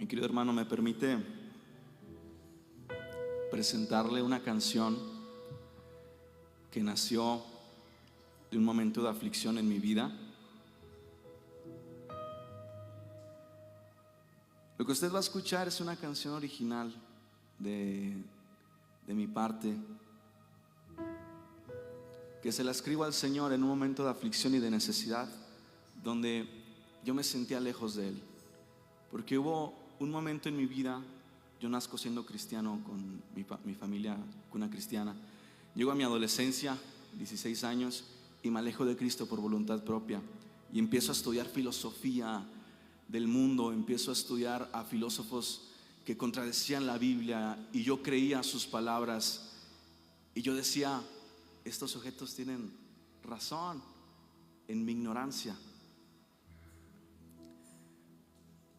Mi querido hermano, ¿me permite presentarle una canción que nació de un momento de aflicción en mi vida? Lo que usted va a escuchar es una canción original de mi parte, que se la escribo al Señor en un momento de aflicción y de necesidad, donde yo me sentía lejos de Él. Porque hubo un momento en mi vida, yo nazco siendo cristiano con mi familia, cuna cristiana. Llego a mi adolescencia, 16 años, y me alejo de Cristo por voluntad propia. Y empiezo a estudiar filosofía del mundo, empiezo a estudiar a filósofos que contradecían la Biblia, y yo creía sus palabras. Y yo decía, estos sujetos tienen razón, en mi ignorancia.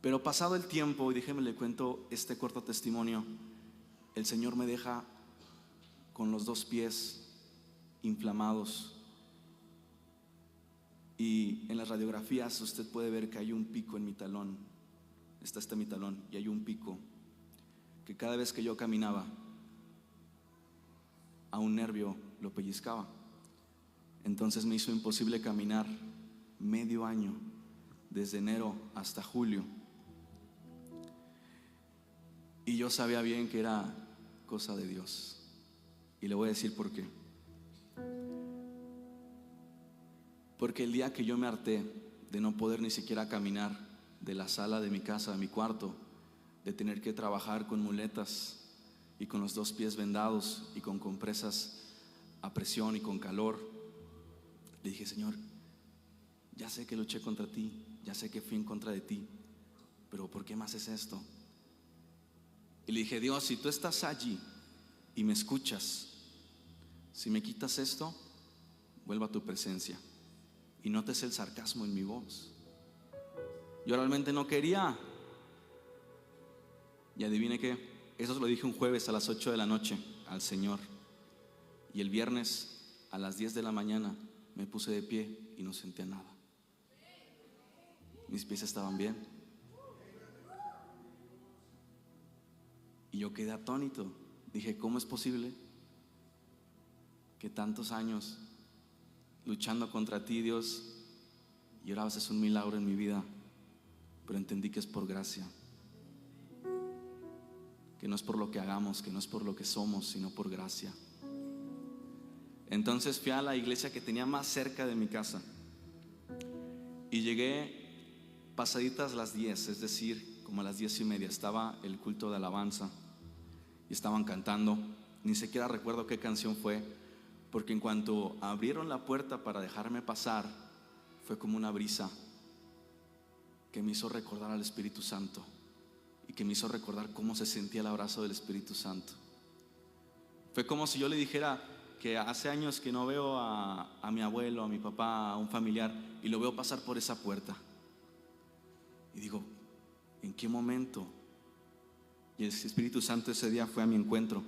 Pero pasado el tiempo, y déjeme le cuento este corto testimonio, el Señor me deja con los dos pies inflamados, y en las radiografías usted puede ver que hay un pico en mi talón. Está mi talón y hay un pico que cada vez que yo caminaba a un nervio lo pellizcaba. Entonces me hizo imposible caminar medio año, desde enero hasta julio. Y yo sabía bien que era cosa de Dios, y le voy a decir por qué. Porque el día que yo me harté de no poder ni siquiera caminar de la sala de mi casa a mi cuarto, de tener que trabajar con muletas y con los dos pies vendados y con compresas a presión y con calor, le dije: Señor, ya sé que luché contra ti, ya sé que fui en contra de ti, pero ¿por qué me haces esto? Y le dije: Dios, si tú estás allí y me escuchas, si me quitas esto, vuelvo a tu presencia. Y notes el sarcasmo en mi voz. Yo realmente no quería. Y adivine qué, eso se lo dije un jueves a las 8 de la noche al Señor. Y el viernes a las 10 de la mañana me puse de pie y no sentía nada. Mis pies estaban bien. Y yo quedé atónito. Dije: ¿cómo es posible que tantos años luchando contra ti, Dios, y ahora haces un milagro en mi vida? Pero entendí que es por gracia, que no es por lo que hagamos, que no es por lo que somos, sino por gracia. Entonces fui a la iglesia que tenía más cerca de mi casa, y llegué pasaditas las 10, es decir, como a las 10:30 estaba el culto de alabanza y estaban cantando. Ni siquiera recuerdo qué canción fue, porque en cuanto abrieron la puerta para dejarme pasar, fue como una brisa que me hizo recordar al Espíritu Santo, y que me hizo recordar cómo se sentía el abrazo del Espíritu Santo. Fue como si yo le dijera que hace años que no veo a mi abuelo, a mi papá, a un familiar, y lo veo pasar por esa puerta. Y digo: ¿en qué momento? Y el Espíritu Santo ese día fue a mi encuentro,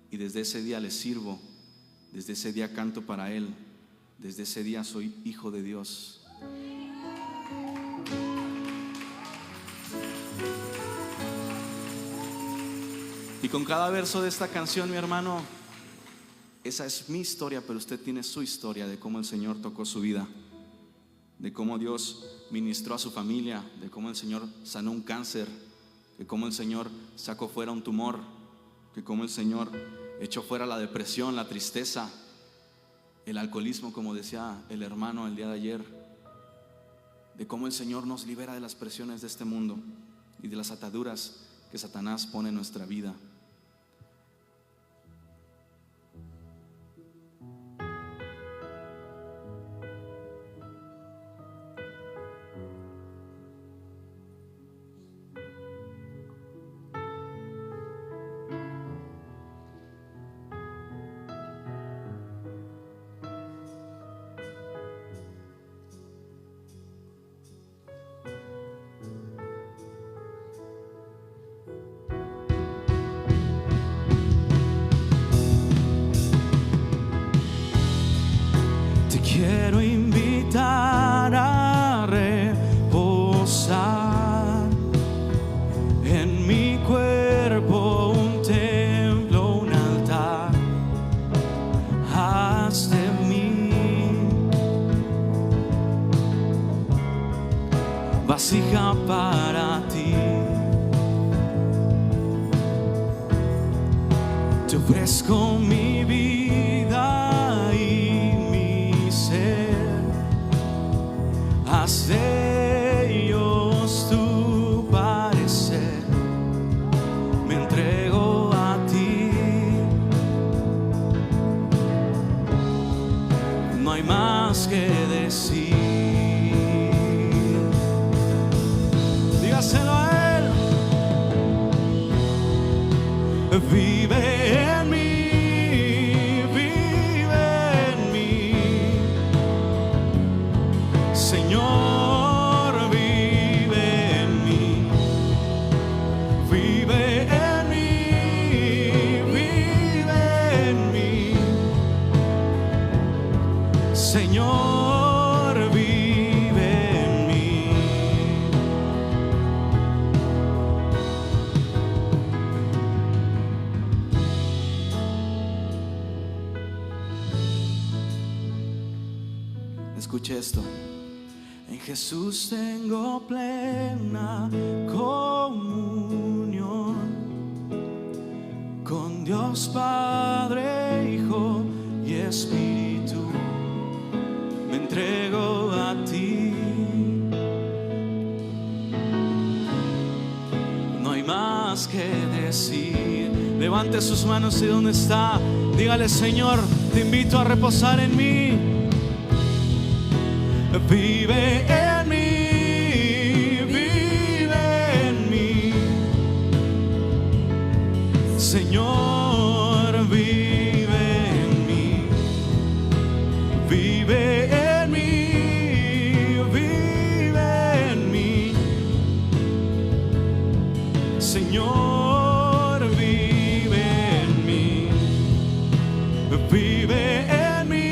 y desde ese día le sirvo, desde ese día canto para Él, desde ese día soy hijo de Dios. Y con cada verso de esta canción, mi hermano, esa es mi historia, pero usted tiene su historia de cómo el Señor tocó su vida, de cómo Dios ministró a su familia, de cómo el Señor sanó un cáncer, de cómo el Señor sacó fuera un tumor, de cómo el Señor echó fuera la depresión, la tristeza, el alcoholismo, como decía el hermano el día de ayer, de cómo el Señor nos libera de las presiones de este mundo y de las ataduras que Satanás pone en nuestra vida. vasija para ti. Te ofrezco mi vida y mi ser. Haz de ellos tu parecer. Me entrego a ti. No hay más que decir. Dígaselo a Él. Vive en mí, vive en mí, Señor, vive en mí, vive en mí, vive en mí, Señor, vive en mí. Escuche esto. En Jesús tengo plena comunión con Dios Padre, Hijo y Espíritu. Me entrego a ti. No hay más que decir. Levante sus manos y donde está, dígale: Señor, te invito a reposar en mí. Vive en mí, vive en mí, Señor, vive en mí, vive en mí, vive en mí, Señor, vive en mí, vive en mí.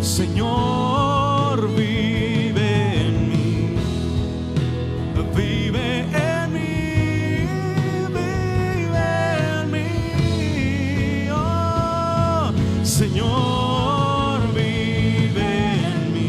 Señor, vive en mí, vive en mí, vive en mí, oh, Señor, vive en mí.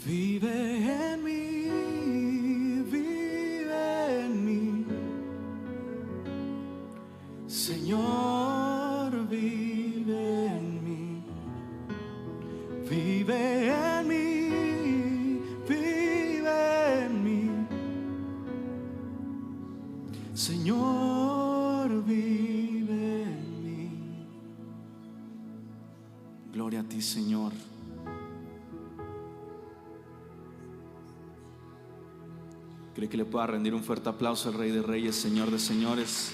Vive en mí, vive en mí, Señor, vive en mí, vive en mí, vive en mí, Señor, vive en mí. Gloria a ti, Señor. ¿Cree que le pueda rendir un fuerte aplauso al Rey de Reyes, Señor de Señores?